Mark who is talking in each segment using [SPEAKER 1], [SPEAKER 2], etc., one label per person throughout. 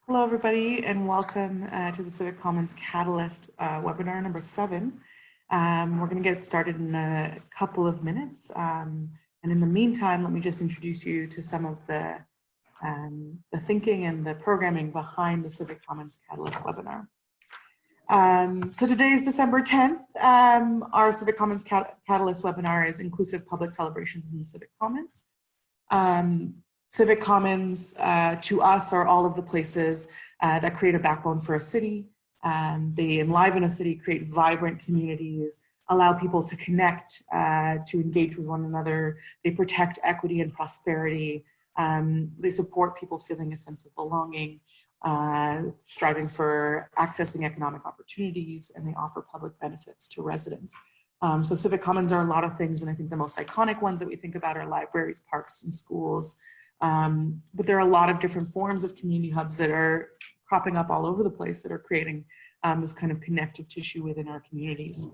[SPEAKER 1] Hello, everybody, and welcome to the Civic Commons Catalyst webinar number 7. We're going to get started in a couple of minutes. And in the meantime, let me just introduce you to some of the thinking and the programming behind the Civic Commons Catalyst webinar. So today is December 10th. Our Civic Commons Catalyst webinar is Inclusive Public Celebrations in the Civic Commons. Civic Commons to us are all of the places that create a backbone for a city. They enliven a city, create vibrant communities, allow people to connect, to engage with one another. They protect equity and prosperity. They support people feeling a sense of belonging, striving for accessing economic opportunities, and they offer public benefits to residents. So Civic Commons are a lot of things, and I think the most iconic ones that we think about are libraries, parks, and schools. But there are a lot of different forms of community hubs that are cropping up all over the place that are creating this kind of connective tissue within our communities.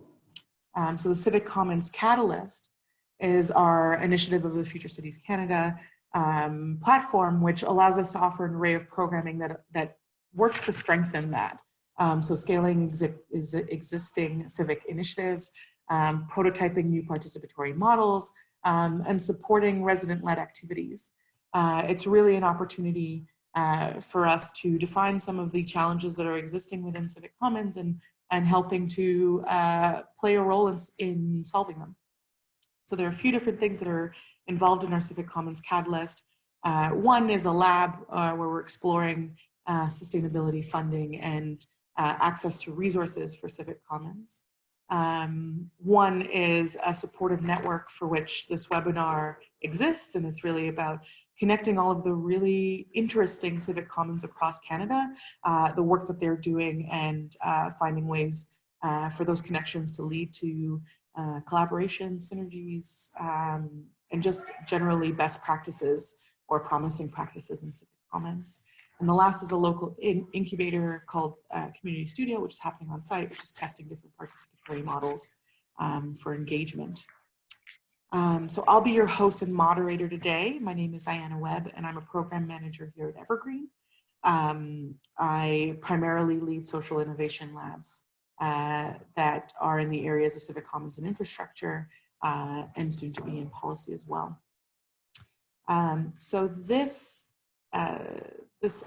[SPEAKER 1] So the Civic Commons Catalyst is our initiative of the Future Cities Canada platform, which allows us to offer an array of programming that works to strengthen that. So scaling existing civic initiatives, prototyping new participatory models, and supporting resident-led activities. It's really an opportunity for us to define some of the challenges that are existing within Civic Commons and helping to play a role in solving them. So there are a few different things that are involved in our Civic Commons Catalyst. One is a lab where we're exploring sustainability funding and access to resources for Civic Commons. One is a supportive network for which this webinar exists, and it's really about connecting all of the really interesting Civic Commons across Canada, the work that they're doing, and finding ways for those connections to lead to collaboration, synergies, and just generally best practices or promising practices in Civic Commons. And the last is a local incubator called Community Studio, which is happening on site, which is testing different participatory models for engagement. So I'll be your host and moderator today. My name is Diana Webb, and I'm a program manager here at Evergreen. I primarily lead social innovation labs that are in the areas of Civic Commons and infrastructure, and soon to be in policy as well. So this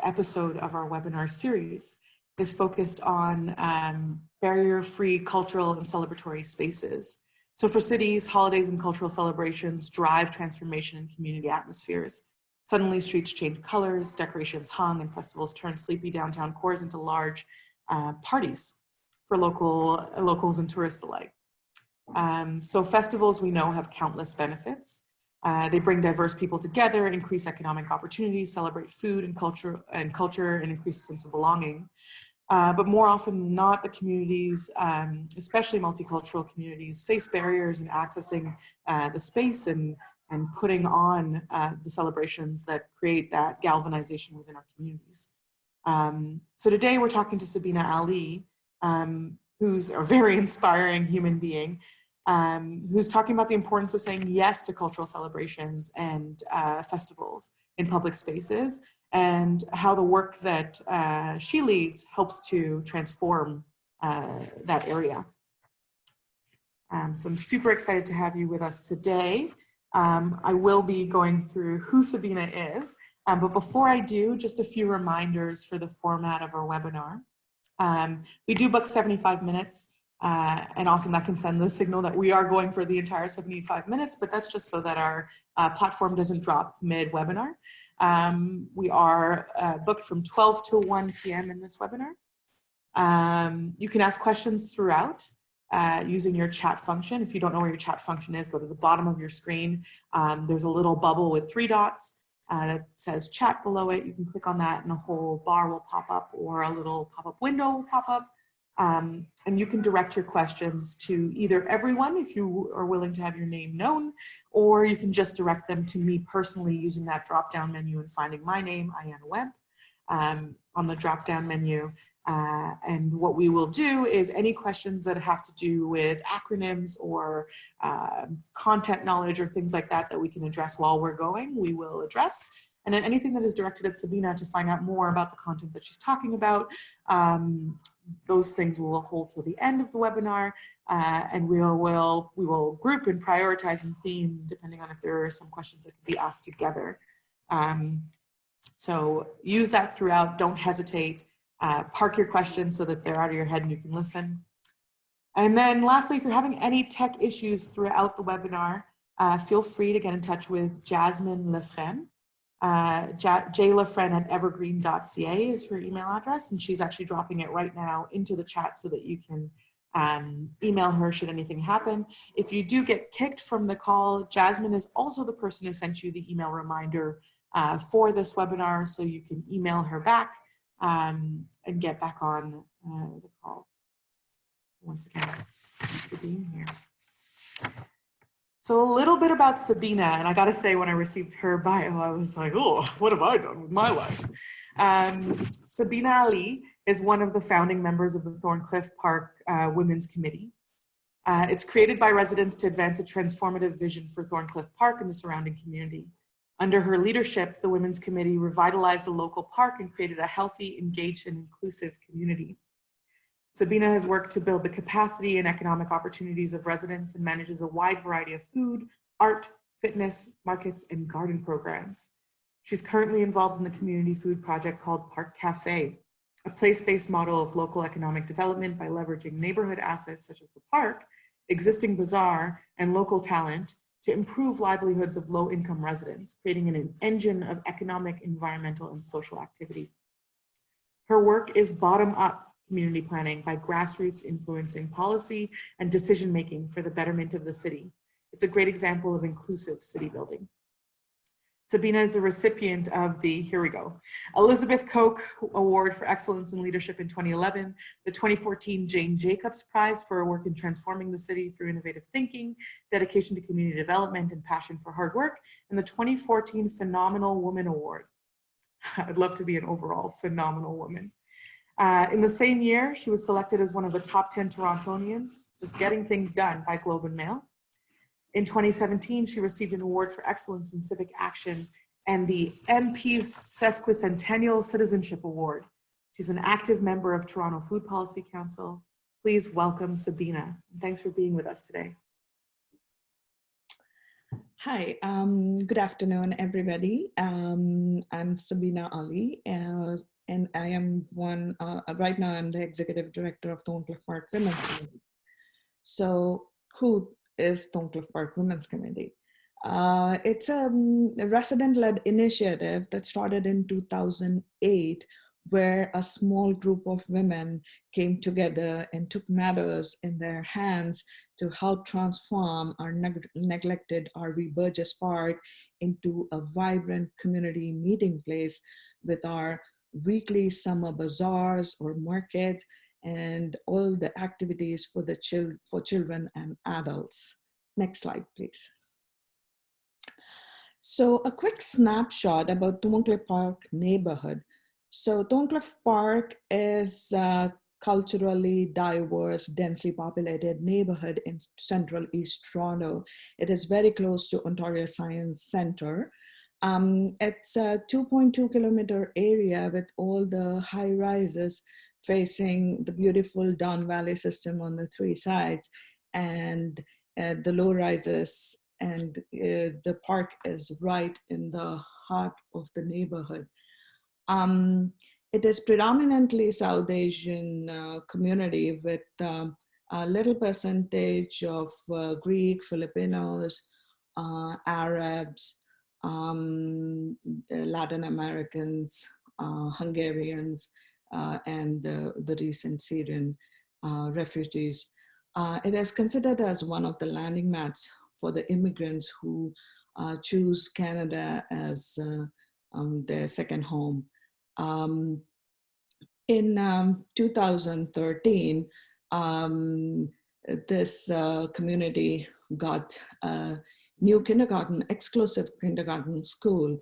[SPEAKER 1] episode of our webinar series is focused on barrier-free cultural and celebratory spaces. So for cities, holidays and cultural celebrations drive transformation in community atmospheres. Suddenly streets change colors, decorations hung, and festivals turn sleepy downtown cores into large parties for locals and tourists alike. So festivals, we know, have countless benefits. They bring diverse people together, increase economic opportunities, celebrate food and culture, and increase a sense of belonging. But more often than not, the communities, especially multicultural communities, face barriers in accessing the space and putting on the celebrations that create that galvanization within our communities. So today we're talking to Sabina Ali, who's a very inspiring human being, who's talking about the importance of saying yes to cultural celebrations and festivals in public spaces, and how the work that she leads helps to transform that area. So I'm super excited to have you with us today. I will be going through who Sabina is, but before I do, just a few reminders for the format of our webinar. We do book 75 minutes. And often that can send the signal that we are going for the entire 75 minutes, but that's just so that our platform doesn't drop mid-webinar. We are booked from 12 to 1 p.m. in this webinar. You can ask questions throughout using your chat function. If you don't know where your chat function is, go to the bottom of your screen. There's a little bubble with 3 dots that says chat below it. You can click on that and a whole bar will pop up, or a little pop-up window will pop up. And you can direct your questions to either everyone if you are willing to have your name known, or you can just direct them to me personally using that drop-down menu and finding my name, Diana Webb, on the drop-down menu. And what we will do is any questions that have to do with acronyms or content knowledge or things like that that we can address while we're going, we will address. And then anything that is directed at Sabina to find out more about the content that she's talking about, those things we will hold till the end of the webinar, and we will group and prioritize and theme depending on if there are some questions that can be asked together. So use that throughout, don't hesitate, park your questions so that they're out of your head and you can listen. And then lastly, if you're having any tech issues throughout the webinar, feel free to get in touch with Jasmine Lefren. jlefren@evergreen.ca is her email address, and she's actually dropping it right now into the chat so that you can email her should anything happen. If you do get kicked from the call, Jasmine is also the person who sent you the email reminder for this webinar, so you can email her back and get back on the call. So once again, thanks for being here. So a little bit about Sabina, and I gotta say, when I received her bio, I was like, oh, what have I done with my life? Sabina Ali is one of the founding members of the Thorncliffe Park Women's Committee. It's created by residents to advance a transformative vision for Thorncliffe Park and the surrounding community. Under her leadership, the Women's Committee revitalized the local park and created a healthy, engaged, and inclusive community. Sabina has worked to build the capacity and economic opportunities of residents and manages a wide variety of food, art, fitness, markets, and garden programs. She's currently involved in the community food project called Park Café, a place-based model of local economic development by leveraging neighborhood assets such as the park, existing bazaar, and local talent to improve livelihoods of low-income residents, creating an engine of economic, environmental, and social activity. Her work is bottom-up community planning by grassroots influencing policy and decision-making for the betterment of the city. It's a great example of inclusive city building. Sabina is the recipient of the, here we go, Elizabeth Koch Award for Excellence in Leadership in 2011, the 2014 Jane Jacobs Prize for her work in transforming the city through innovative thinking, dedication to community development, and passion for hard work, and the 2014 Phenomenal Woman Award. I'd love to be an overall phenomenal woman. In the same year, she was selected as one of the top 10 Torontonians, just getting things done, by Globe and Mail. In 2017, she received an award for excellence in civic action and the MP's Sesquicentennial Citizenship Award. She's an active member of Toronto Food Policy Council. Please welcome Sabina. Thanks for being with us today.
[SPEAKER 2] Hi, good afternoon, everybody. I'm Sabina Ali, and I am right now I'm the Executive Director of Thorncliffe Park Women's Committee. So who is Thorncliffe Park Women's Committee? It's a resident-led initiative that started in 2008, where a small group of women came together and took matters in their hands to help transform our neglected RV Burgess Park into a vibrant community meeting place with our weekly summer bazaars or market and all the activities for the children and adults. Next slide, please. So a quick snapshot about Thorncliffe Park neighborhood. So Thorncliffe Park is a culturally diverse, densely populated neighborhood in central East Toronto. It is very close to Ontario Science Centre. It's a 2.2 kilometer area with all the high rises facing the beautiful Don Valley system on the three sides, and the low rises, and the park is right in the heart of the neighborhood. It is predominantly South Asian community with a little percentage of Greek, Filipinos, Arabs, Latin Americans, Hungarians, and the recent Syrian refugees. It is considered as one of the landing mats for the immigrants who choose Canada as their second home. In 2013, this community got a new kindergarten, exclusive kindergarten school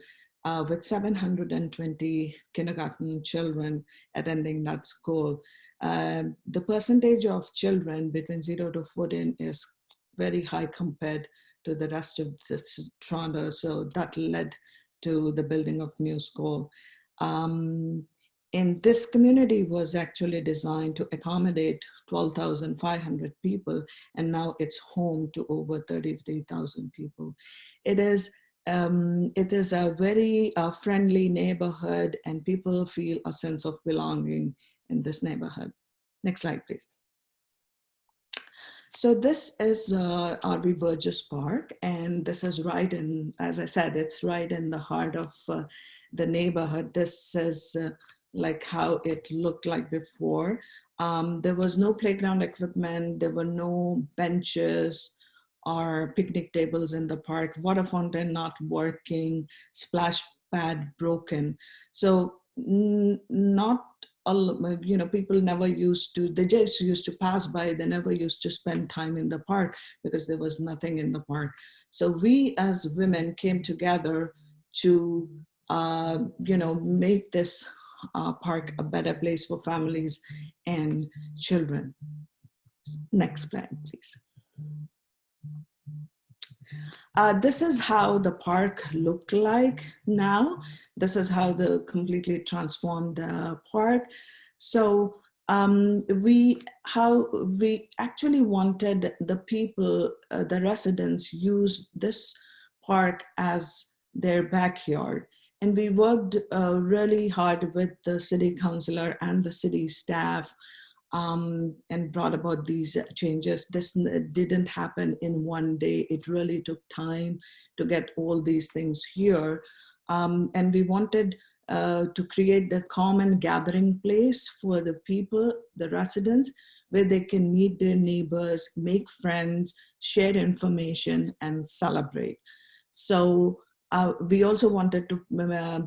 [SPEAKER 2] with 720 kindergarten children attending that school. The percentage of children between 0 to 14 is very high compared to the rest of Toronto, so that led to the building of new school. And this community was actually designed to accommodate 12,500 people, and now it's home to over 33,000 people. It is a very friendly neighborhood, and people feel a sense of belonging in this neighborhood. Next slide, please. So this is RV Burgess Park, and this is right in, as I said, it's right in the heart of the neighborhood. This is like how it looked like before. There was no playground equipment, there were no benches or picnic tables in the park, water fountain not working, splash pad broken. So not people never used to, they just used to pass by, they never used to spend time in the park because there was nothing in the park. So we as women came together to, make this park a better place for families and children. Next slide, please. This is how the park looked like now. This is how the completely transformed park. So we actually wanted the people, the residents, use this park as their backyard. And we worked really hard with the city councilor and the city staff and brought about these changes. This didn't happen in one day. It really took time to get all these things here. And we wanted to create the common gathering place for the people, the residents, where they can meet their neighbors, make friends, share information, and celebrate. So we also wanted to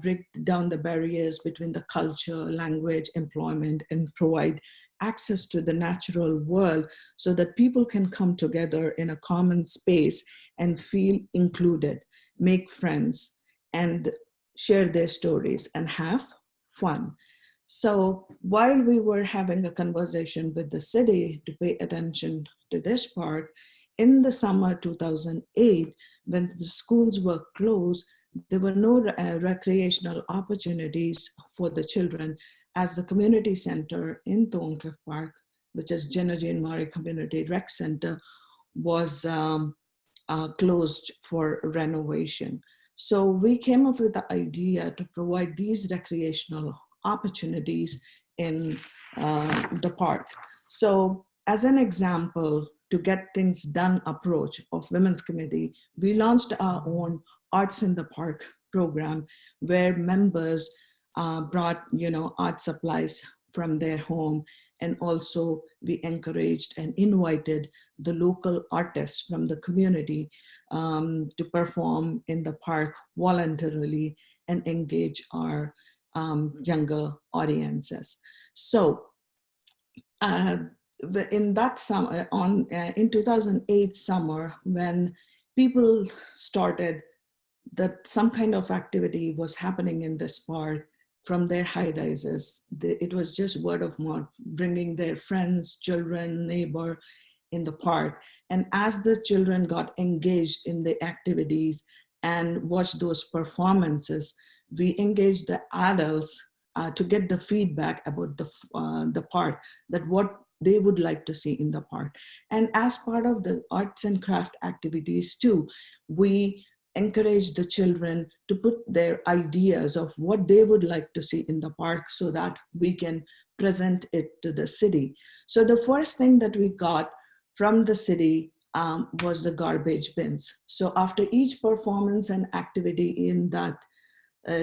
[SPEAKER 2] break down the barriers between the culture, language, employment, and provide access to the natural world so that people can come together in a common space and feel included, make friends, and share their stories and have fun. So while we were having a conversation with the city to pay attention to this park, in the summer 2008, when the schools were closed, there were no recreational opportunities for the children, as the community center in Thorncliffe Park, which is Jenna Jane Murray Community Rec Center, was closed for renovation. So we came up with the idea to provide these recreational opportunities in the park. So as an example, to get things done approach of Women's Committee, we launched our own Arts in the Park program, where members brought art supplies from their home, and also we encouraged and invited the local artists from the community to perform in the park voluntarily and engage our younger audiences. So in that summer, in 2008 summer, when people started that some kind of activity was happening in this park from their high rises, it was just word of mouth, bringing their friends, children, neighbor in the park. And as the children got engaged in the activities and watched those performances, we engaged the adults to get the feedback about the park, that what they would like to see in the park. And as part of the arts and craft activities too, we encourage the children to put their ideas of what they would like to see in the park so that we can present it to the city. So the first thing that we got from the city was the garbage bins. So after each performance and activity in that,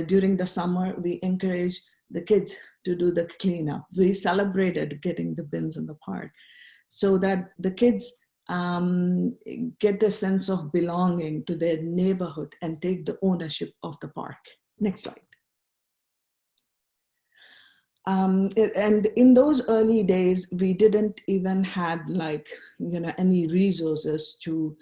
[SPEAKER 2] during the summer, we encourage the kids to do the cleanup. We celebrated getting the bins in the park so that the kids get the sense of belonging to their neighborhood and take the ownership of the park. Next slide. And in those early days, we didn't even had any resources to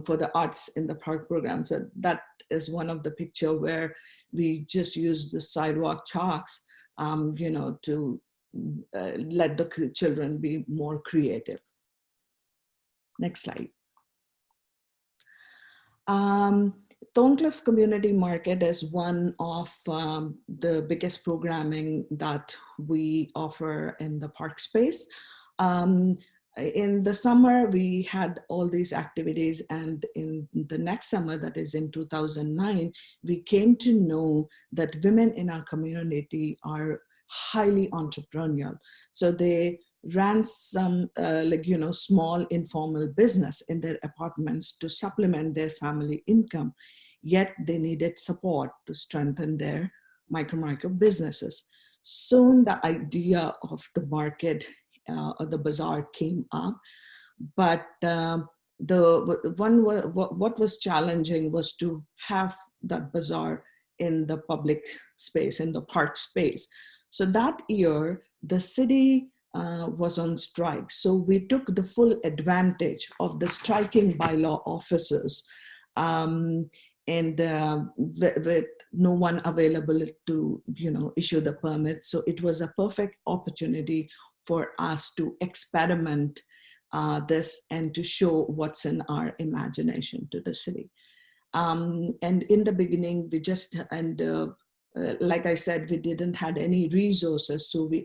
[SPEAKER 2] for the arts in the park program. So that is one of the picture where we just used the sidewalk chalks, to let the children be more creative. Next slide. Thorncliffe Community Market is one of the biggest programming that we offer in the park space. In the summer, we had all these activities, and in the next summer, that is in 2009, we came to know that women in our community are highly entrepreneurial. So they ran some small informal business in their apartments to supplement their family income, yet they needed support to strengthen their micro businesses. Soon the idea of the market or the bazaar came up, but what was challenging was to have that bazaar in the public space, in the park space. So that year, the city was on strike. So we took the full advantage of the striking bylaw officers, and with no one available to issue the permits. So it was a perfect opportunity for us to experiment this and to show what's in our imagination to the city. And in the beginning, we just, like I said, we didn't had any resources. So we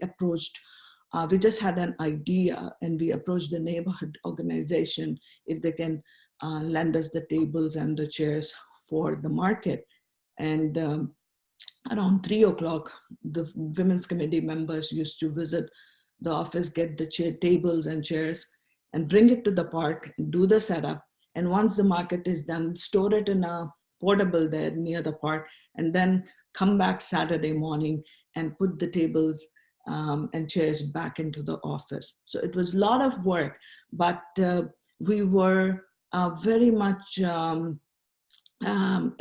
[SPEAKER 2] just had an idea, and we approached the neighborhood organization if they can lend us the tables and the chairs for the market. And around 3 o'clock, the women's committee members used to visit the office, get the tables and chairs, and bring it to the park and do the setup. And once the market is done, store it in a portable there near the park, and then come back Saturday morning and put the tables and chairs back into the office. So it was a lot of work, but we were very much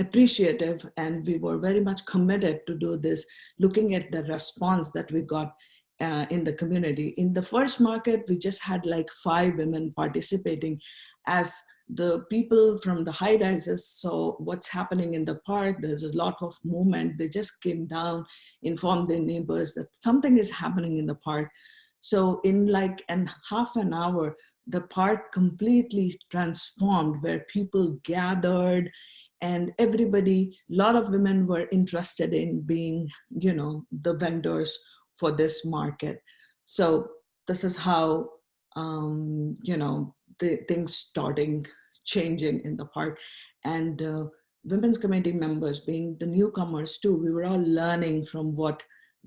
[SPEAKER 2] appreciative, and we were very much committed to do this, looking at the response that we got in the community. In the first market, we just had like 5 women participating. As the people from the high rises saw what's happening in the park, there's a lot of movement. They just came down, informed their neighbors that something is happening in the park. So in like half an hour, the park completely transformed, where people gathered, and everybody, a lot of women were interested in being, the vendors for this market. So this is how, the things starting changing in the park. And women's committee members, being the newcomers too, we were all learning from what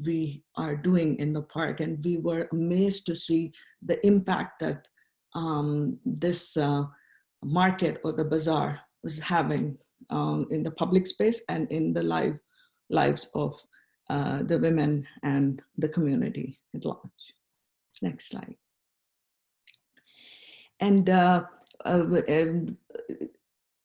[SPEAKER 2] we are doing in the park. And we were amazed to see the impact that this market or the bazaar was having in the public space and in the lives of the women and the community at large. Next slide. And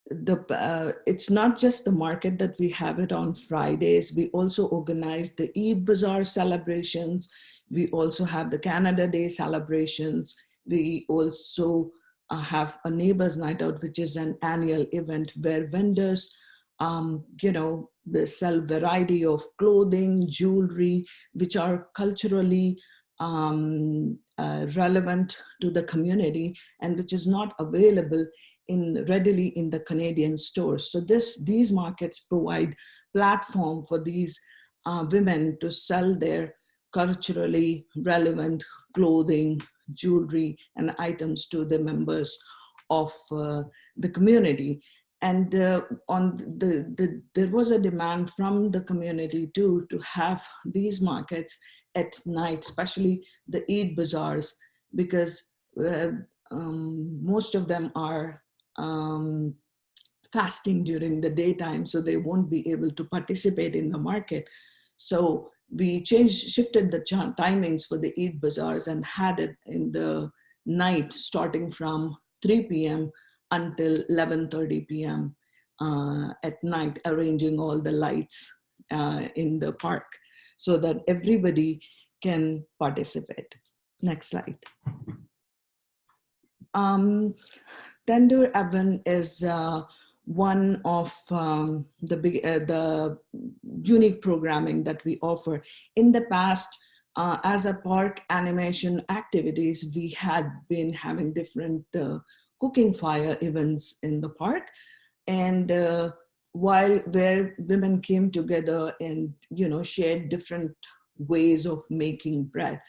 [SPEAKER 2] it's not just the market that we have it on Fridays. We also organize the Eid Bazaar celebrations. We also have the Canada Day celebrations. We also have a neighbors night out, which is an annual event where vendors, they sell variety of clothing, jewelry, which are culturally relevant to the community and which is not available readily in the Canadian stores. So these markets provide platform for these women to sell their culturally relevant clothing, jewelry, and items to the members of the community. And there was a demand from the community too to have these markets at night, especially the Eid bazaars, because most of them are fasting during the daytime, so they won't be able to participate in the market. So we shifted the timings for the Eid bazaars and had it in the night, starting from 3 p.m. until 11:30 p.m. At night, arranging all the lights in the park so that everybody can participate. Next slide. Tender Oven is one of the unique programming that we offer. In the past, as a park animation activities, we had been having different cooking fire events in the park. And where women came together and, shared different ways of making bread.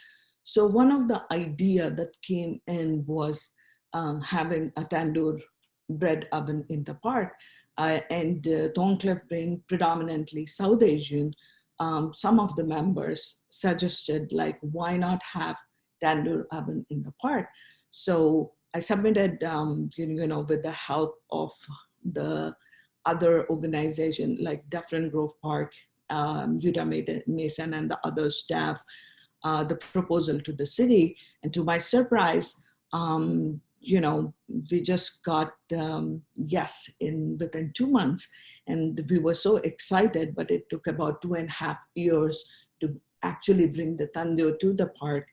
[SPEAKER 2] So one of the idea that came in was having a tandoor bread oven in the park. And Thorncliffe being predominantly South Asian, some of the members suggested, like, why not have tandoor oven in the park? So I submitted, with the help of the other organization like Dufferin Grove Park, Utah Mason, and the other staff, the proposal to the city. And to my surprise, we just got yes within 2 months. And we were so excited, but it took about 2.5 years to actually bring the tandoor to the park.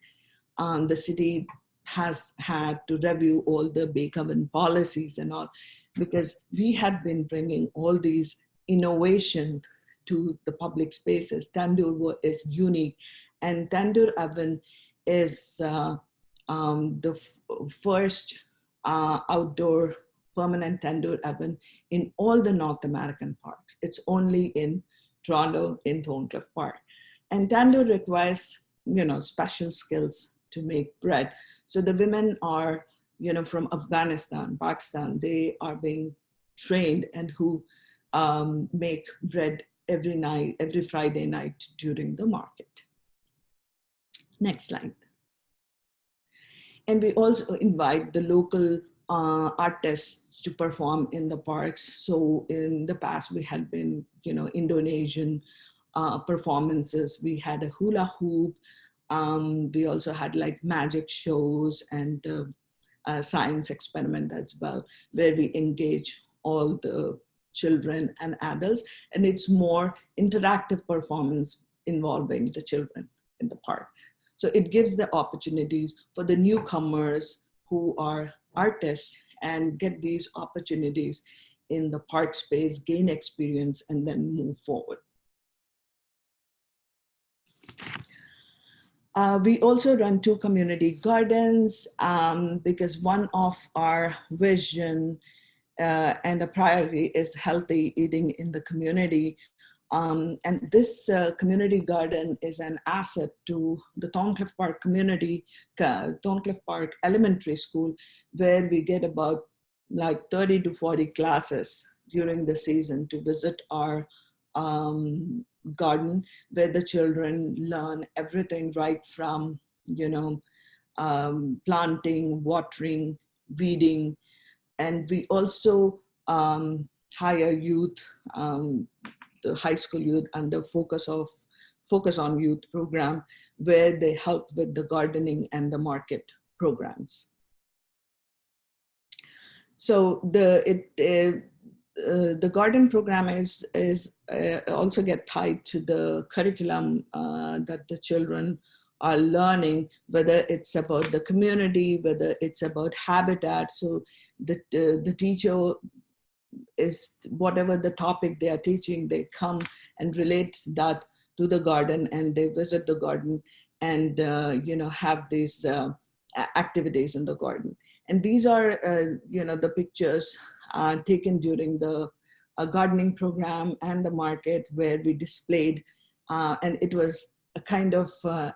[SPEAKER 2] The city has had to review all the bake oven policies and all, because we had been bringing all these innovation to the public spaces. Tandoor is unique, and tandoor oven is the first outdoor permanent tandoor oven in all the North American parks. It's only in Toronto, in Thorncliffe Park. And tandoor requires, special skills to make bread. So the women are, from Afghanistan, Pakistan, they are being trained, and who make bread every night, every Friday night during the market. Next slide. And we also invite the local artists to perform in the parks. So in the past, we had been, Indonesian performances. We had a hula hoop. We also had like magic shows and a science experiment as well, where we engage all the children and adults. And it's more interactive performance involving the children in the park. So it gives the opportunities for the newcomers who are artists and get these opportunities in the park space, gain experience, and then move forward. We also run 2 community gardens because one of our vision and a priority is healthy eating in the community. And this community garden is an asset to the Thorncliffe Park community, Thorncliffe Park Elementary School, where we get about like 30 to 40 classes during the season to visit our garden, where the children learn everything right from, planting, watering, weeding. And we also hire youth, the high school youth, under Focus on Youth program, where they help with the gardening and the market programs. So the garden program is also get tied to the curriculum that the children are learning, whether it's about the community, whether it's about habitat. So the teacher is, whatever the topic they are teaching, they come and relate that to the garden, and they visit the garden and have these activities in the garden. And these are the pictures taken during the gardening program and the market, where we displayed, and it was a kind of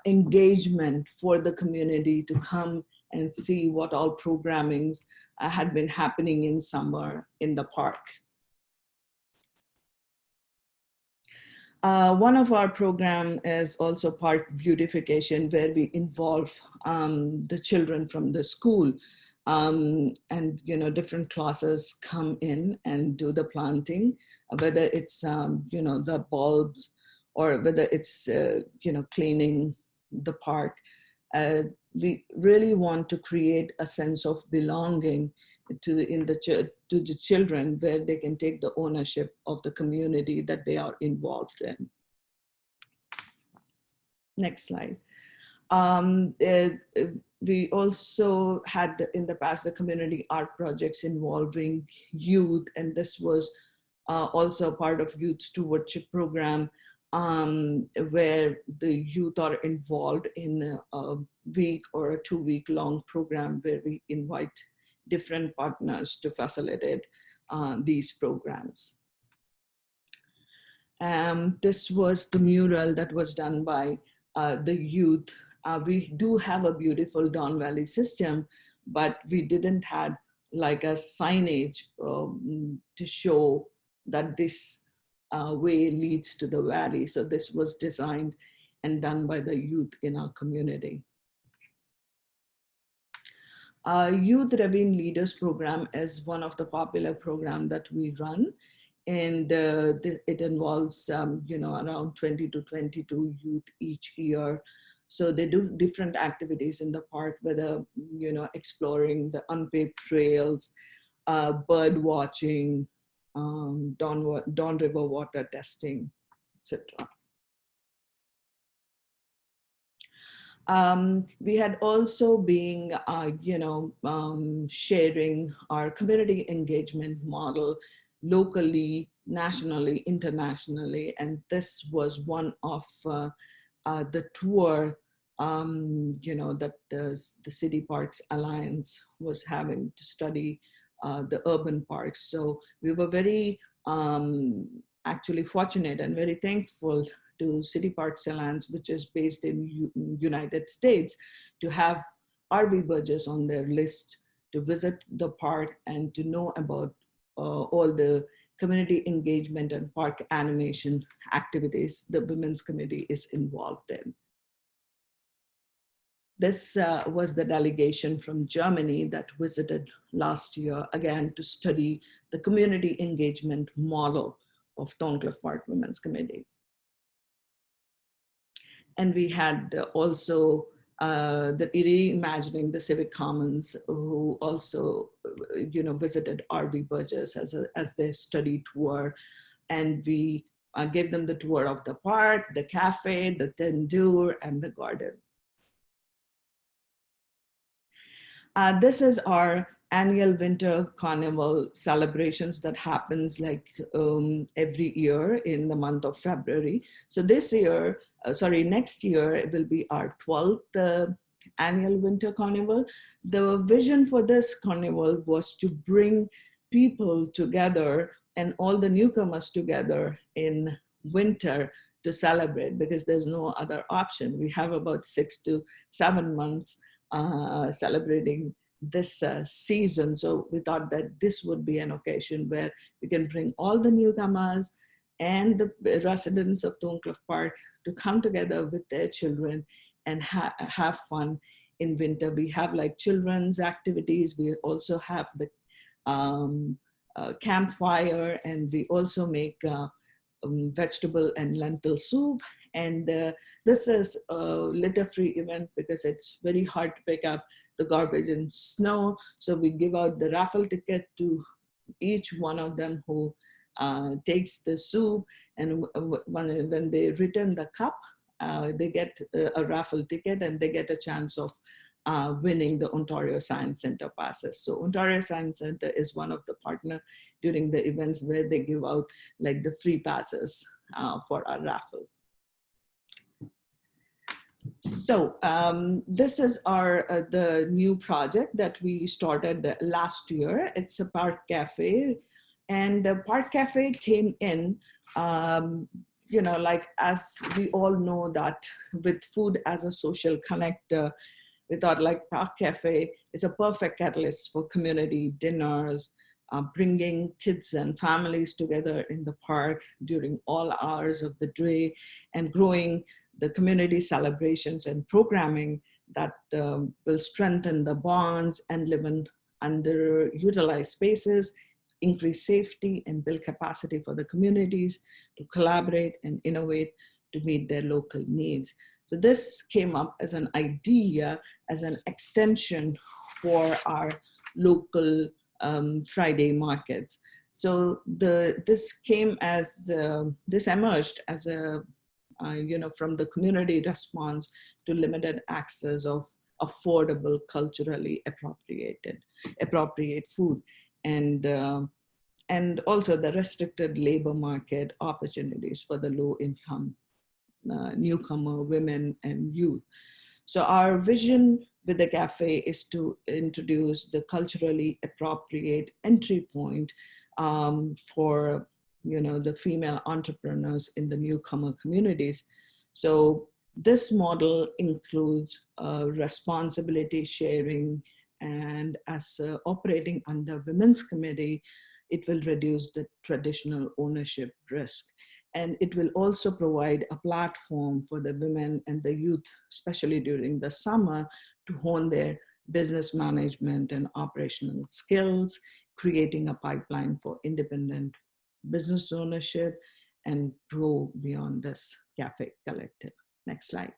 [SPEAKER 2] engagement for the community to come and see what all programmings had been happening in summer in the park. One of our program is also Park Beautification, where we involve the children from the school, and different classes come in and do the planting, whether it's the bulbs, or whether it's cleaning the park. We really want to create a sense of belonging to the children, where they can take the ownership of the community that they are involved in. Next slide. We also had in the past the community art projects involving youth, and this was also part of youth stewardship program, where the youth are involved in a week or a 2-week long program, where we invite different partners to facilitate these programs. This was the mural that was done by the youth. We do have a beautiful Don Valley system, but we didn't have like a signage to show that this way leads to the valley. So this was designed and done by the youth in our community. Youth Ravine Leaders Program is one of the popular programs that we run. And it involves, around 20 to 22 youth each year. So they do different activities in the park, whether, exploring the unpaved trails, bird watching, Don River water testing, etc. We had also been, sharing our community engagement model locally, nationally, internationally. And this was one of the tour, that the City Parks Alliance was having to study the urban parks. So we were very actually fortunate and very thankful to City Parks Alliance, which is based in United States, to have R.V. Burgess on their list to visit the park and to know about all the community engagement and park animation activities the Women's Committee is involved in. This was the delegation from Germany that visited last year, again, to study the community engagement model of Thorncliffe Park Women's Committee. And we had also the Reimagining the Civic Commons, who also, visited R.V. Burgess as their study tour. And we gave them the tour of the park, the cafe, the tendur, and the garden. This is our annual winter carnival celebrations that happens like every year in the month of February. So this year, next year, it will be our 12th annual winter carnival. The vision for this carnival was to bring people together and all the newcomers together in winter to celebrate, because there's no other option. We have about 6 to 7 months celebrating this season. So we thought that this would be an occasion where we can bring all the newcomers and the residents of Thorncliffe Park to come together with their children and have fun in winter. We have like children's activities. We also have the campfire, and we also make vegetable and lentil soup. And this is a litter-free event because it's very hard to pick up the garbage and snow. So we give out the raffle ticket to each one of them who takes the soup. And when they return the cup, they get a raffle ticket and they get a chance of winning the Ontario Science Center passes. So Ontario Science Center is one of the partners during the events where they give out like the free passes for our raffle. So this is the new project that we started last year. It's a park cafe, and the park cafe came in, like as we all know that with food as a social connector, we thought like park cafe is a perfect catalyst for community dinners, bringing kids and families together in the park during all hours of the day, and growing the community celebrations and programming that will strengthen the bonds and live in underutilized spaces, increase safety, and build capacity for the communities to collaborate and innovate to meet their local needs. So this came up as an idea, as an extension for our local Friday markets. So this emerged as a from the community response to limited access of affordable, culturally appropriate food, and also the restricted labor market opportunities for the low-income newcomer women and youth. So our vision with the cafe is to introduce the culturally appropriate entry point for the female entrepreneurs in the newcomer communities. So this model includes responsibility sharing, and as operating under Women's Committee, it will reduce the traditional ownership risk. And it will also provide a platform for the women and the youth, especially during the summer, to hone their business management and operational skills, creating a pipeline for independent business ownership and grow beyond this Café collective. Next slide.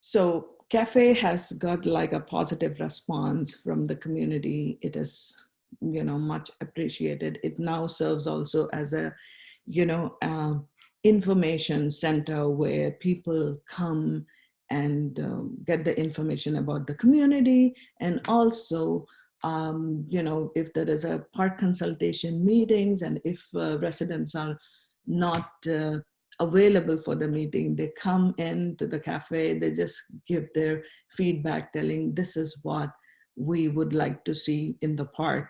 [SPEAKER 2] So Café has got like a positive response from the community. It is, much appreciated. It now serves also as a, information center where people come and get the information about the community, and also if there is a park consultation meetings, and if residents are not available for the meeting, they come into the cafe, they just give their feedback telling this is what we would like to see in the park.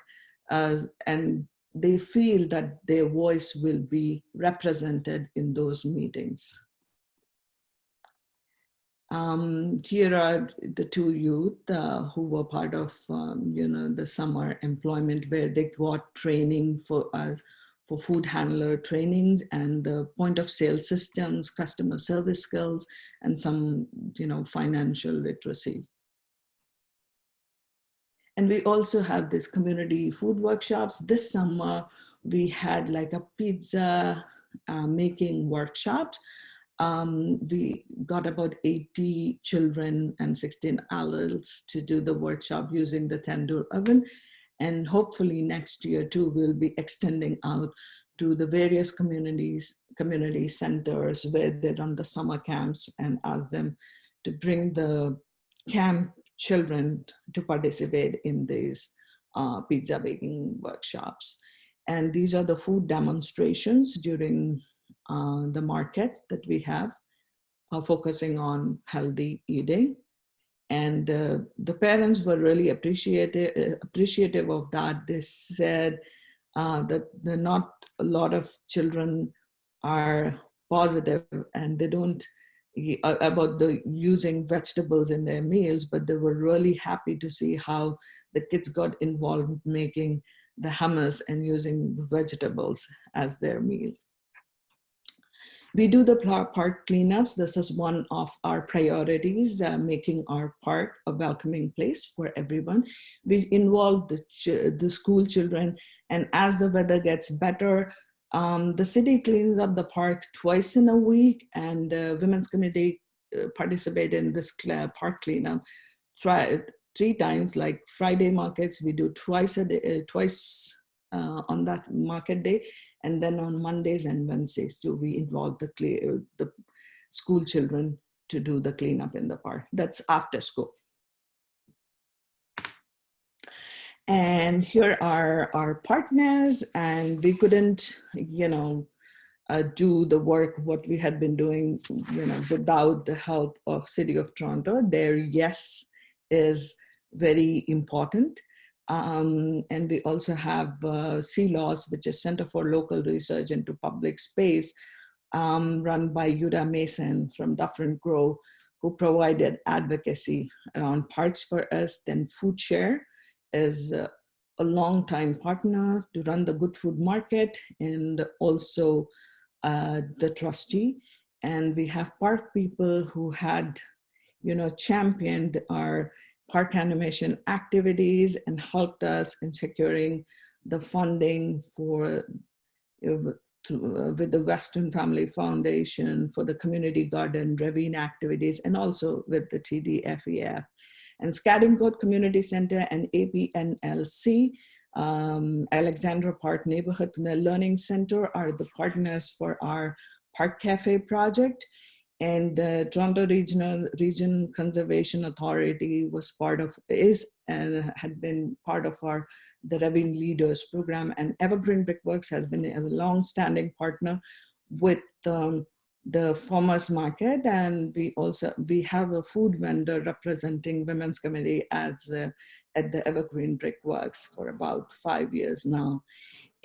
[SPEAKER 2] And they feel that their voice will be represented in those meetings. Here are the two youth who were part of, the summer employment, where they got training for food handler trainings and the point of sale systems, customer service skills, and some, financial literacy. And we also have this community food workshops. This summer, we had like a pizza making workshops. We got about 80 children and 16 adults to do the workshop using the tandoor oven. And hopefully next year too, we'll be extending out to the various community centers where they run the summer camps, and ask them to bring the camp children to participate in these pizza baking workshops. And these are the food demonstrations during the market that we have, focusing on healthy eating. And the parents were really appreciative of that. They said that not a lot of children are positive, and they don't about the using vegetables in their meals, but they were really happy to see how the kids got involved making the hummus and using the vegetables as their meal. We do the park cleanups. This is one of our priorities, making our park a welcoming place for everyone. We involve the school children, and as the weather gets better, the city cleans up the park twice in a week, and the Women's Committee participate in this park cleanup three times. Like Friday markets, we do twice on that market day, and then on Mondays and Wednesdays too, we involve the school children to do the cleanup in the park. That's after school. And here are our partners, and we couldn't, do the work what we had been doing, without the help of City of Toronto. Their yes is very important. And we also have CLAWS, which is Center for Local Research into Public Space, run by Yuda Mason from Dufferin Grove, who provided advocacy around parks for us. Then Food Share is a long-time partner to run the Good Food Market, and also the trustee. And we have park people who had, championed our park animation activities and helped us in securing the funding for with the Western Family Foundation for the community garden Ravine activities, and also with the TDFEF. And Scaddingcoat Community Center and APNLC, Alexandra Park Neighborhood Learning Center, are the partners for our Park Cafe project. And the Toronto Region Conservation Authority was and had been part of the Ravine Leaders program. And Evergreen Brickworks has been a long-standing partner with the farmers market. And we have a food vendor representing Women's Committee at the Evergreen Brickworks for about 5 years now.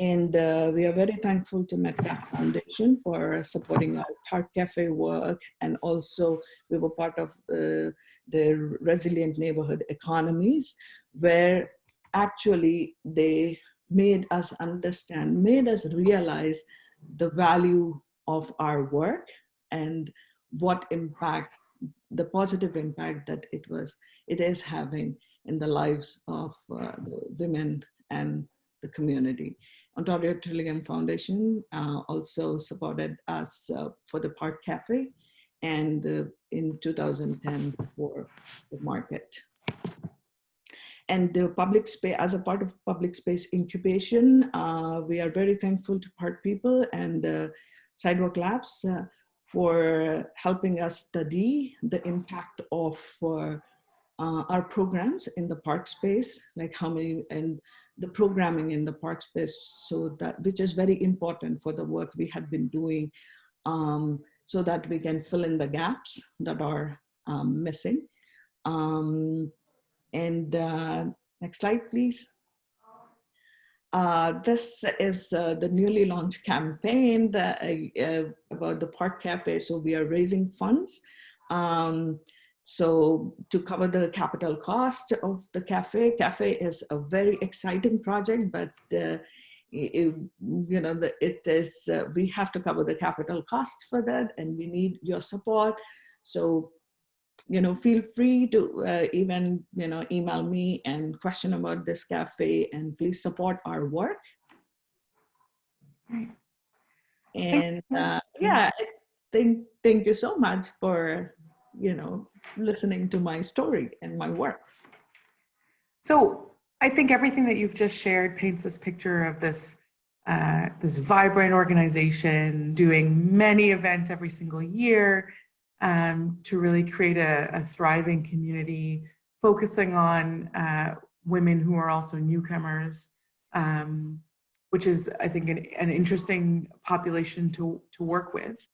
[SPEAKER 2] And we are very thankful to Metcalf Foundation for supporting our Park Cafe work. And also we were part of the Resilient Neighborhood Economies, where actually they made us understand, made us realize the value of our work and what impact, the positive impact that it is having in the lives of the women and the community. Ontario Trillium Foundation also supported us for the Park Cafe, and in 2010 for the market. And the public space, as a part of public space incubation, we are very thankful to Park People and Sidewalk Labs for helping us study the impact of our programs in the park space, like how many, and the programming in the park space, so that, which is very important for the work we had been doing, so that we can fill in the gaps that are missing. Next slide, please. This is the newly launched campaign that, about the Park Cafe. So we are raising funds so to cover the capital cost of the cafe. Cafe is a very exciting project, but we have to cover the capital cost for that, and we need your support. So feel free to even email me and question about this cafe, and please support our work. And yeah, thank you so much for listening to my story and my work.
[SPEAKER 1] So I think everything that you've just shared paints this picture of this this vibrant organization doing many events every single year, to really create a thriving community, focusing on women who are also newcomers, which is, I think, an interesting population to work with.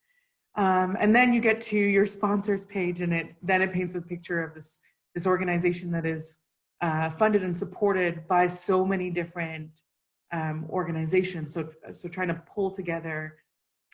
[SPEAKER 1] And then you get to your sponsors page, and it paints a picture of this organization that is funded and supported by so many different organizations. So trying to pull together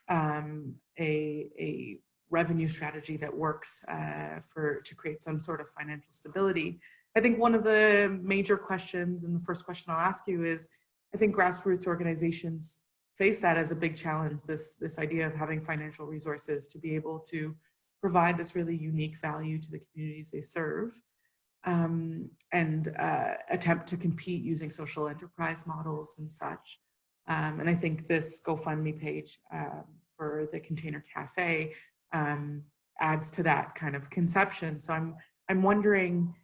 [SPEAKER 1] a revenue strategy that works to create some sort of financial stability. I think one of the major questions, and the first question I'll ask you is, I think grassroots organizations face that as a big challenge, this idea of having financial resources to be able to provide this really unique value to the communities they serve, and attempt to compete using social enterprise models and such. And I think this GoFundMe page for the Container Cafe adds to that kind of conception. So I'm wondering,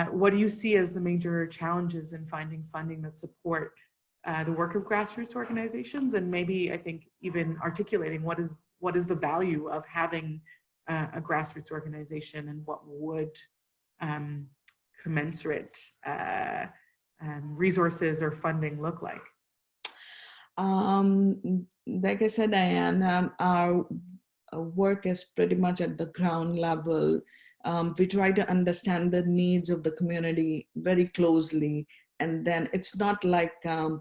[SPEAKER 1] what do you see as the major challenges in finding funding that support the work of grassroots organizations, and maybe, I think, even articulating what is the value of having a grassroots organization, and what would commensurate resources or funding look like?
[SPEAKER 2] Like I said, Diane, our work is pretty much at the ground level. We try to understand the needs of the community very closely, and then it's not like a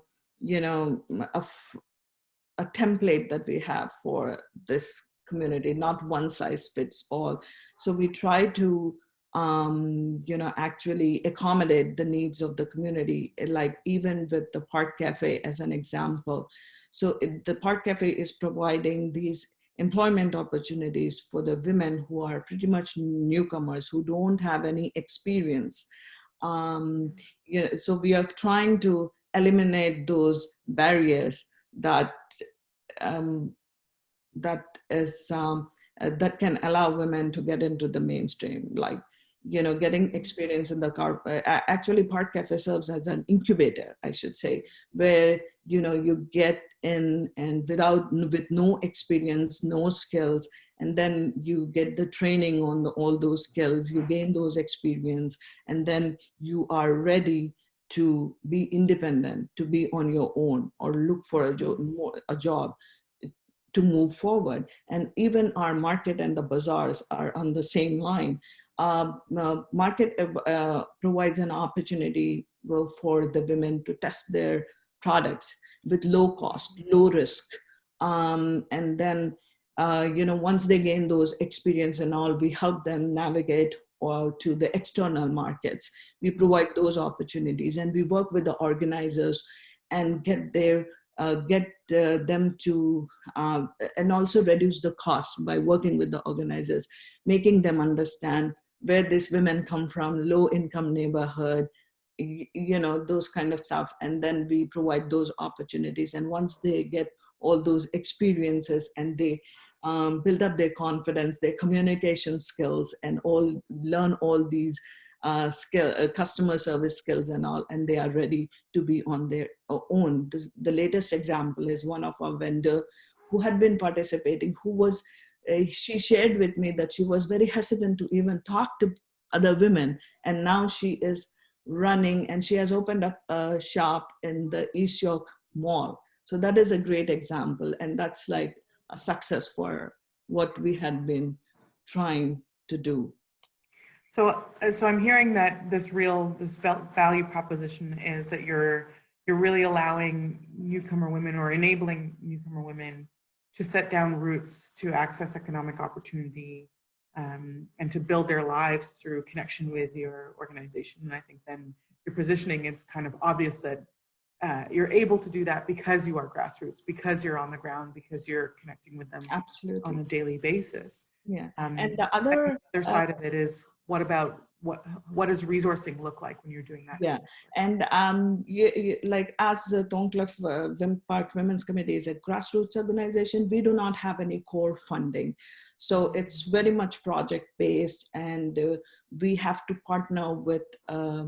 [SPEAKER 2] template that we have for this community, not one size fits all. So we try to actually accommodate the needs of the community, like even with the Park Cafe as an example. So the Park Cafe is providing these employment opportunities for the women who are pretty much newcomers, who don't have any experience. So we are trying to eliminate those barriers that that can allow women to get into the mainstream, like getting experience in the car. Actually, Park Cafe serves as an incubator, I should say, where you get in and with no experience, no skills, and then you get the training on all those skills, you gain those experience, and then you are ready to be independent, to be on your own, or look for a job to move forward. And even our market and the bazaars are on the same line. Market provides an opportunity for the women to test their products, with low cost, low risk. And then, once they gain those experience and all, we help them navigate to the external markets. We provide those opportunities, and we work with the organizers and get them to, and also reduce the cost by working with the organizers, making them understand where these women come from, low income neighborhood, those kind of stuff. And then we provide those opportunities. And once they get all those experiences and they build up their confidence, their communication skills, and learn all these customer service skills and all, and they are ready to be on their own. The latest example is one of our vendor who had been participating, she shared with me that she was very hesitant to even talk to other women, and now she is running, and she has opened up a shop in the East York Mall. So that is a great example, and that's like a success for what we had been trying to do.
[SPEAKER 1] So I'm hearing that this value proposition is that you're really allowing newcomer women, or enabling newcomer women, to set down roots to access economic opportunity, and to build their lives through connection with your organization. And I think then your positioning, it's kind of obvious that you're able to do that because you are grassroots, because you're on the ground, because you're connecting with them
[SPEAKER 2] Absolutely
[SPEAKER 1] on a daily basis.
[SPEAKER 2] Yeah. And the other
[SPEAKER 1] side of it is, what does resourcing look like when you're doing that?
[SPEAKER 2] Yeah, and like as the Thorncliffe Park Women's Committee is a grassroots organization, we do not have any core funding. So it's very much project based, and we have to partner with a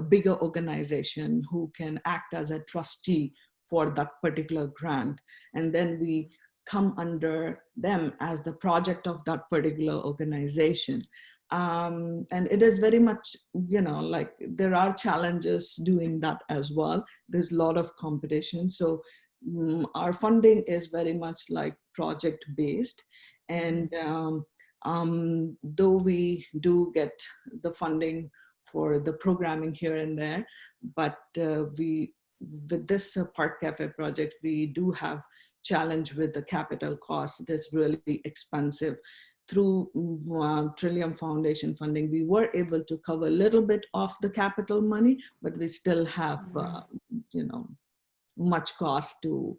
[SPEAKER 2] bigger organization who can act as a trustee for that particular grant. And then we come under them as the project of that particular organization. And it is very much, like there are challenges doing that as well. There's a lot of competition. So our funding is very much like project based. And though we do get the funding for the programming here and there, but with this Park Cafe project, we do have challenge with the capital cost. It is really expensive. Through Trillium Foundation funding, we were able to cover a little bit of the capital money, but we still have, much cost to,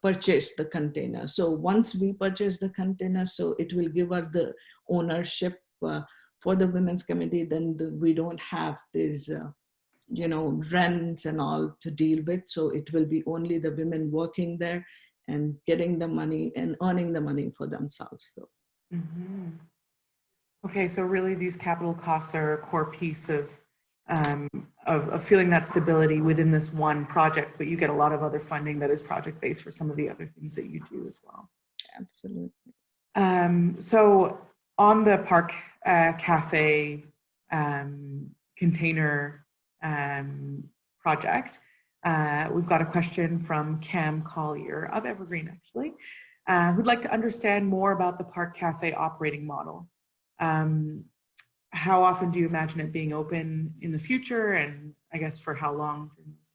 [SPEAKER 2] purchase the container. So once we purchase the container, so it will give us the ownership for the Women's Committee, then we don't have these, rents and all to deal with. So it will be only the women working there and getting the money and earning the money for themselves. So.
[SPEAKER 1] Mm-hmm. Okay, so really these capital costs are a core piece of feeling that stability within this one project, but you get a lot of other funding that is project-based for some of the other things that you do as well.
[SPEAKER 2] Absolutely.
[SPEAKER 1] So on the Park Cafe container project, we've got a question from Cam Collier of Evergreen, actually, who'd like to understand more about the Park Cafe operating model. How often do you imagine it being open in the future, and I guess for how long during this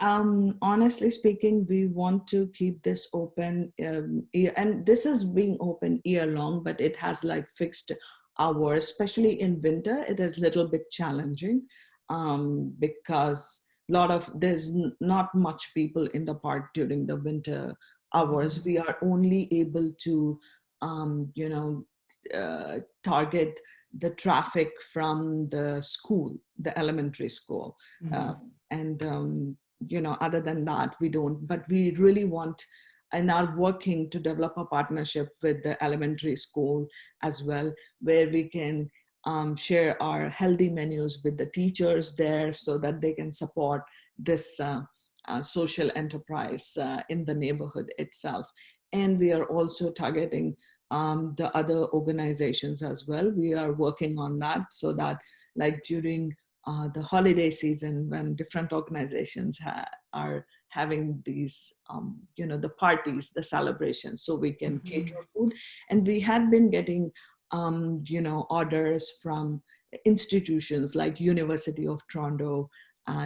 [SPEAKER 1] time as well?
[SPEAKER 2] Honestly speaking, we want to keep this open, and this is being open year long, but it has like fixed hours, especially in winter. It is a little bit challenging because there's not much people in the park during the winter hours. We are only able to, target the traffic from the school, the elementary school. Other than that, we don't, but we really want and are working to develop a partnership with the elementary school as well, where we can share our healthy menus with the teachers there so that they can support this social enterprise in the neighborhood itself. And we are also targeting the other organizations as well. We are working on that so that like during the holiday season, when different organizations are having these, the parties, the celebrations, so we can cater food. And we had been getting, orders from institutions like University of Toronto,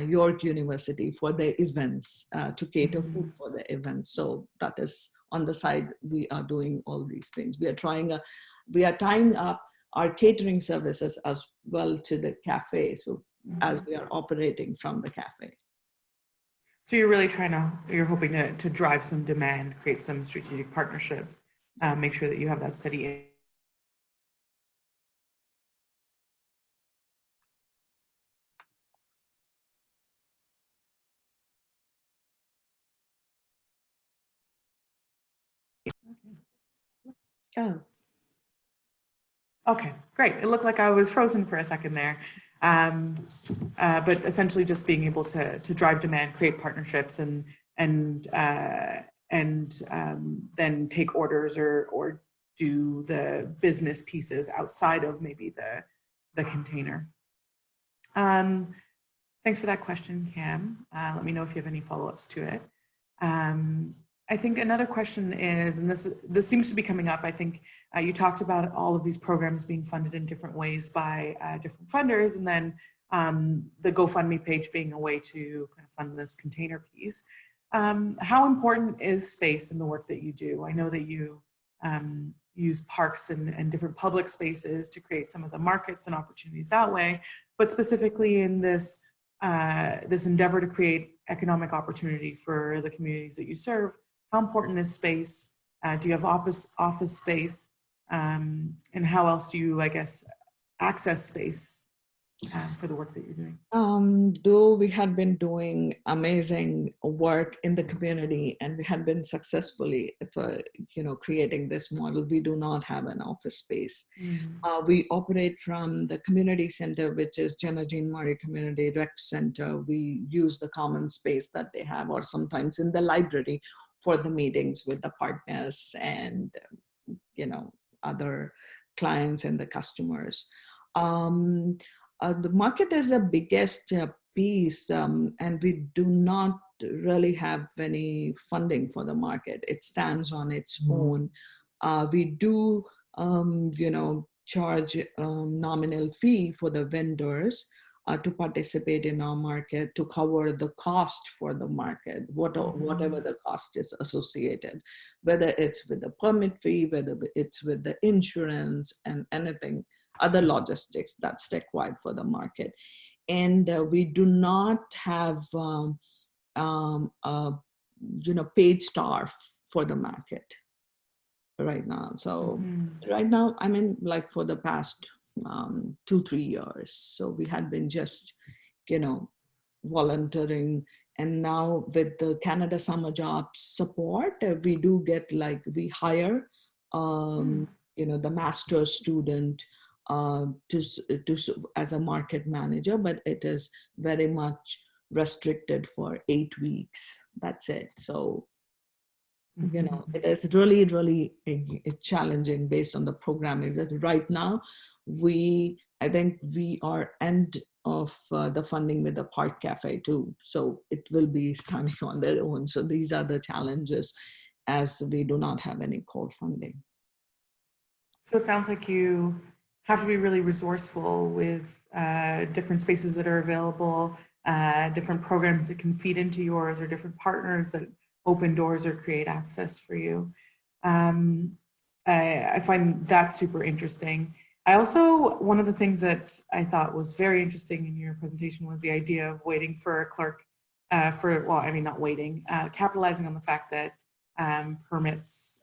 [SPEAKER 2] York University for their events, to cater food for the events. So that is on the side, we are doing all these things. We are tying up our catering services as well to the cafe. So as we are operating from the cafe.
[SPEAKER 1] So you're really you're hoping to drive some demand, create some strategic partnerships, make sure that you have that steady.
[SPEAKER 2] Oh.
[SPEAKER 1] Okay, great. It looked like I was frozen for a second there. But essentially just being able to drive demand, create partnerships, and then take orders or do the business pieces outside of maybe the container. Thanks for that question, Cam. Let me know if you have any follow-ups to it. I think another question is, and this seems to be coming up, I think you talked about all of these programs being funded in different ways by different funders, and then the GoFundMe page being a way to kind of fund this container piece. How important is space in the work that you do? I know that you use parks and different public spaces to create some of the markets and opportunities that way, but specifically in this endeavor to create economic opportunity for the communities that you serve, how important is space? Do you have office space? And how else do you, I guess, access space for the work that you're doing?
[SPEAKER 2] Though we had been doing amazing work in the community and we had been successfully creating this model, we do not have an office space. We operate from the community center, which is Jenna Jean Murray Community Rec Center. We use the common space that they have, or sometimes in the library for the meetings with the partners and other clients and the customers. The market is the biggest piece, and we do not really have any funding for the market. It stands on its own. We do, charge nominal fee for the vendors to participate in our market, to cover the cost for the market, whatever the cost is associated, whether it's with the permit fee, whether it's with the insurance and anything, other logistics that's required for the market. And we do not have, paid staff for the market right now. So right now, I mean, like for the past 2-3 years. So we had been just, volunteering. And now with the Canada Summer Jobs support, we do get we hire, the master's student as a market manager, but it is very much restricted for 8 weeks. That's it. So, it is really, really challenging based on the programming. That right now, I think we are end of the funding with the Park Cafe too. So it will be standing on their own. So these are the challenges as we do not have any core funding.
[SPEAKER 1] So it sounds like you have to be really resourceful with different spaces that are available, different programs that can feed into yours, or different partners that open doors or create access for you. I find that super interesting. I also, one of the things that I thought was very interesting in your presentation was the idea of waiting for a clerk not waiting, capitalizing on the fact that permits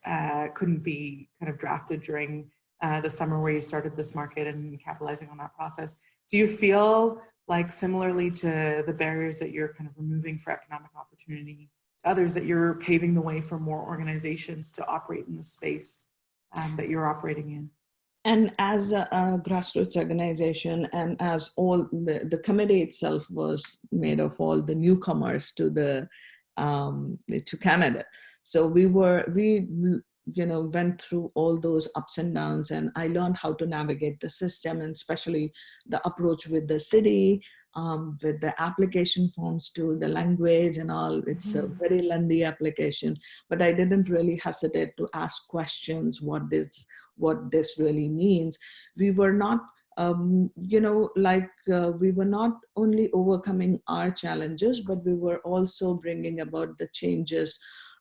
[SPEAKER 1] couldn't be kind of drafted during the summer where you started this market, and capitalizing on that process. Do you feel like, similarly to the barriers that you're kind of removing for economic opportunity, others, that you're paving the way for more organizations to operate in the space that you're operating in?
[SPEAKER 2] And as a grassroots organization, and as all the committee itself was made of all the newcomers to Canada. So we went through all those ups and downs, and I learned how to navigate the system, and especially the approach with the city, with the application forms to the language and all. It's a very lengthy application, but I didn't really hesitate to ask questions, what this really means. We were not we were not only overcoming our challenges, but we were also bringing about the changes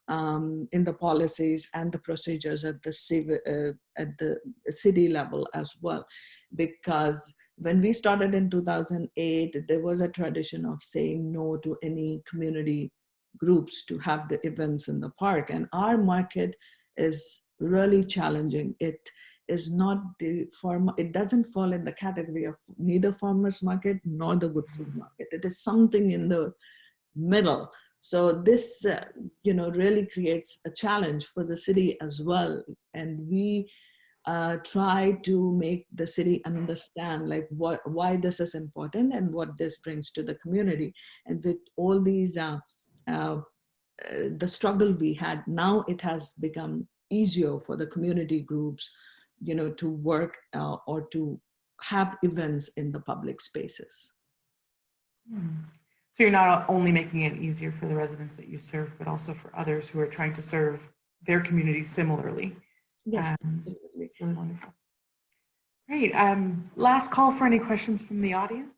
[SPEAKER 2] in the policies and the procedures at the city level as well. Because when we started in 2008, there was a tradition of saying no to any community groups to have the events in the park. And our market is really challenging. It is not it doesn't fall in the category of neither farmers market nor the good food market. It is something in the middle. So this, really creates a challenge for the city as well. And we try to make the city understand why this is important and what this brings to the community. And with all these, the struggle we had, now it has become easier for the community groups, to work or to have events in the public spaces.
[SPEAKER 1] So you're not only making it easier for the residents that you serve, but also for others who are trying to serve their communities similarly.
[SPEAKER 2] Yes,
[SPEAKER 1] it's really wonderful. Great. Last call for any questions from the audience.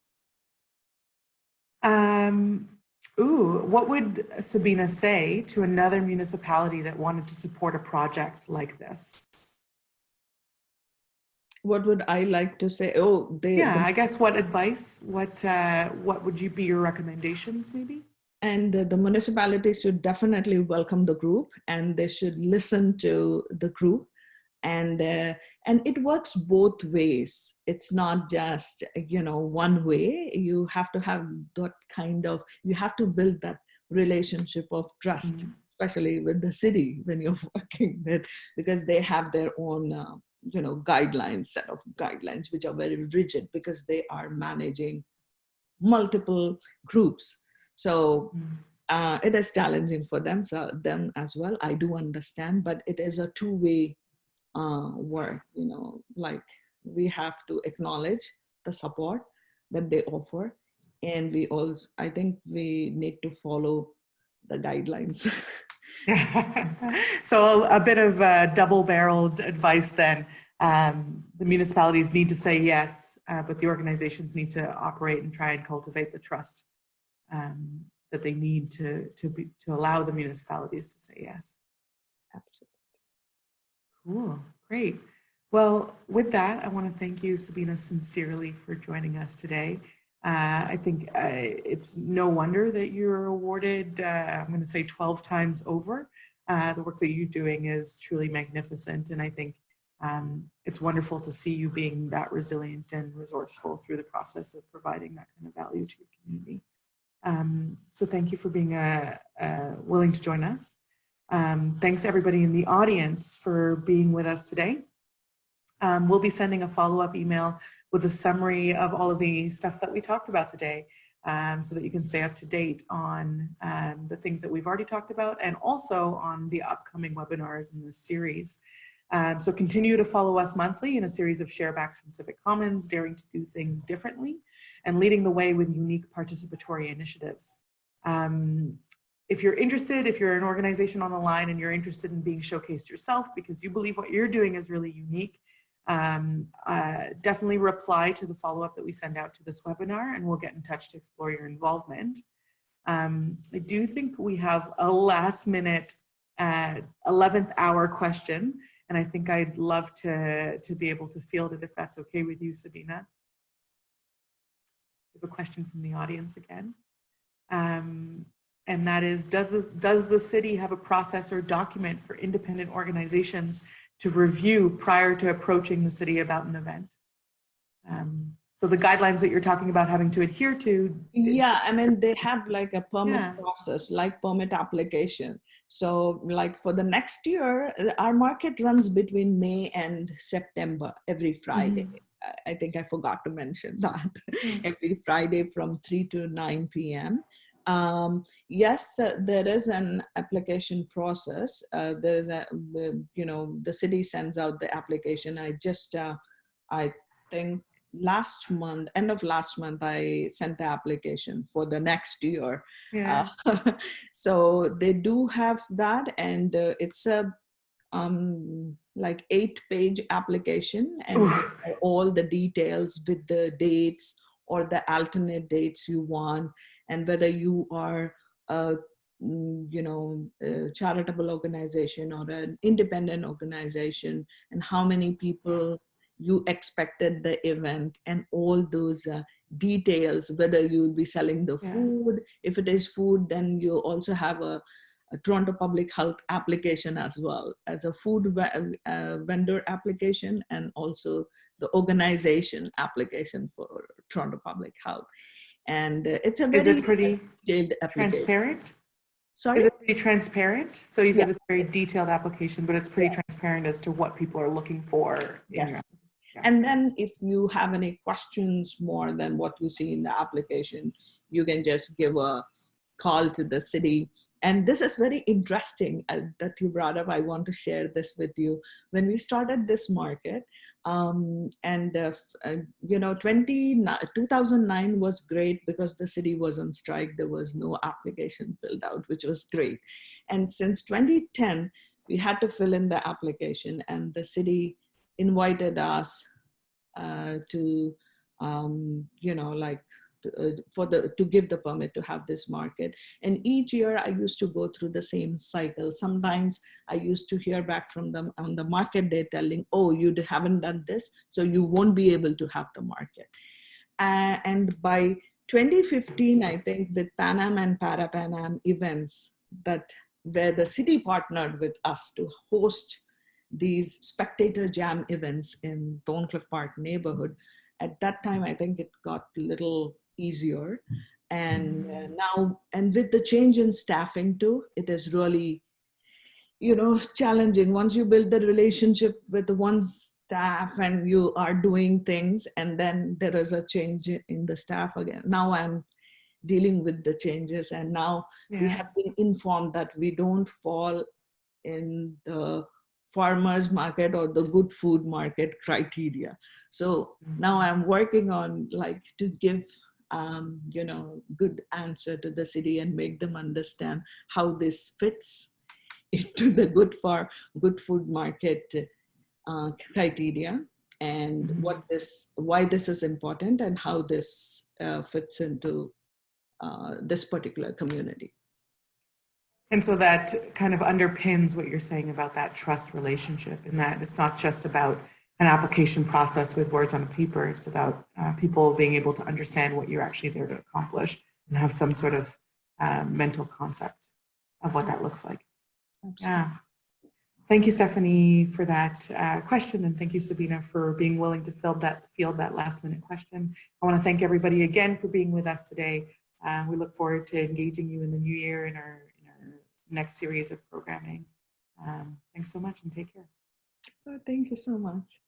[SPEAKER 1] What would Sabina say to another municipality that wanted to support a project like this?
[SPEAKER 2] What would I like to say?
[SPEAKER 1] I guess what advice, what would you be your recommendations maybe?
[SPEAKER 2] And the municipalities should definitely welcome the group, and they should listen to the group. And it works both ways. It's not just, one way. You have to have that you have to build that relationship of trust, especially with the city when you're working with, because they have their own, set of guidelines, which are very rigid because they are managing multiple groups. So it is challenging for them as well. I do understand, but it is a two-way work. We have to acknowledge the support that they offer, and I think we need to follow the guidelines.
[SPEAKER 1] So a bit of double-barreled advice then. The municipalities need to say yes, but the organizations need to operate and try and cultivate the trust that they need to allow the municipalities to say yes.
[SPEAKER 2] Absolutely.
[SPEAKER 1] Cool, great. Well, with that, I want to thank you, Sabina, sincerely for joining us today. I think it's no wonder that you're awarded, I'm going to say 12 times over. The work that you're doing is truly magnificent, and I think it's wonderful to see you being that resilient and resourceful through the process of providing that kind of value to your community. So thank you for being willing to join us. Thanks everybody in the audience for being with us today. We'll be sending a follow-up email with a summary of all of the stuff that we talked about today, so that you can stay up to date on the things that we've already talked about, and also on the upcoming webinars in this series. So continue to follow us monthly in a series of sharebacks from Civic Commons, daring to do things differently and leading the way with unique participatory initiatives. If you're interested, if you're an organization on the line and you're interested in being showcased yourself because you believe what you're doing is really unique, definitely reply to the follow-up that we send out to this webinar, and we'll get in touch to explore your involvement. I do think we have a last-minute 11th hour question, and I think I'd love to be able to field it if that's okay with you, Sabina. We have a question from the audience again. And that is, does the city have a process or document for independent organizations to review prior to approaching the city about an event? So the guidelines that you're talking about having to adhere to.
[SPEAKER 2] Yeah, I mean, they have like a permit process, like permit application. So like for the next year, our market runs between May and September every Friday. I think I forgot to mention that. Every Friday from 3 to 9 p.m. Yes, there is an application process. There's the city sends out the application. I think end of last month, I sent the application for the next year.
[SPEAKER 1] Yeah.
[SPEAKER 2] So they do have that, and it's a like 8-page application, and all the details with the dates or the alternate dates you want, and whether you are a a charitable organization or an independent organization, and how many people you expected the event, and all those details, whether you'll be selling the food. If it is food, then you also have a Toronto Public Health application as well as a food vendor application, and also the organization application for Toronto Public Health. And it's a very
[SPEAKER 1] Is it pretty
[SPEAKER 2] detailed application.
[SPEAKER 1] Transparent?
[SPEAKER 2] Sorry?
[SPEAKER 1] Is it pretty transparent? So you said
[SPEAKER 2] Yeah.
[SPEAKER 1] it's a very detailed application, but it's pretty transparent as to what people are looking for.
[SPEAKER 2] Yes. And then if you have any questions more than what you see in the application, you can just give a call to the city. And this is very interesting that you brought up. I want to share this with you. When we started this market, 2009 was great because the city was on strike. There was no application filled out, which was great. And since 2010, we had to fill in the application, and the city invited us to give the permit to have this market. And each year I used to go through the same cycle. Sometimes I used to hear back from them on the market day telling, oh, you haven't done this, so you won't be able to have the market. And by 2015, I think, with Pan Am and Para Pan Am events, where the city partnered with us to host these spectator jam events in Thorncliffe Park neighborhood. At that time, I think it got a little easier. And now, and with the change in staffing too, it is really, challenging. Once you build the relationship with one staff and you are doing things, and then there is a change in the staff again. Now I'm dealing with the changes, and now we have been informed that we don't fall in the farmers market or the good food market criteria. So now I'm working on to give good answer to the city and make them understand how this fits into the good food market criteria, and why this is important, and how this fits into this particular community.
[SPEAKER 1] And so that kind of underpins what you're saying about that trust relationship, and that it's not just about an application process with words on a paper. It's about people being able to understand what you're actually there to accomplish and have some sort of mental concept of what that looks like.
[SPEAKER 2] Absolutely.
[SPEAKER 1] Yeah. Thank you, Stephanie, for that question. And thank you, Sabina, for being willing to field that last minute question. I want to thank everybody again for being with us today. We look forward to engaging you in the new year in our next series of programming. Thanks so much, and take care.
[SPEAKER 2] Thank you so much.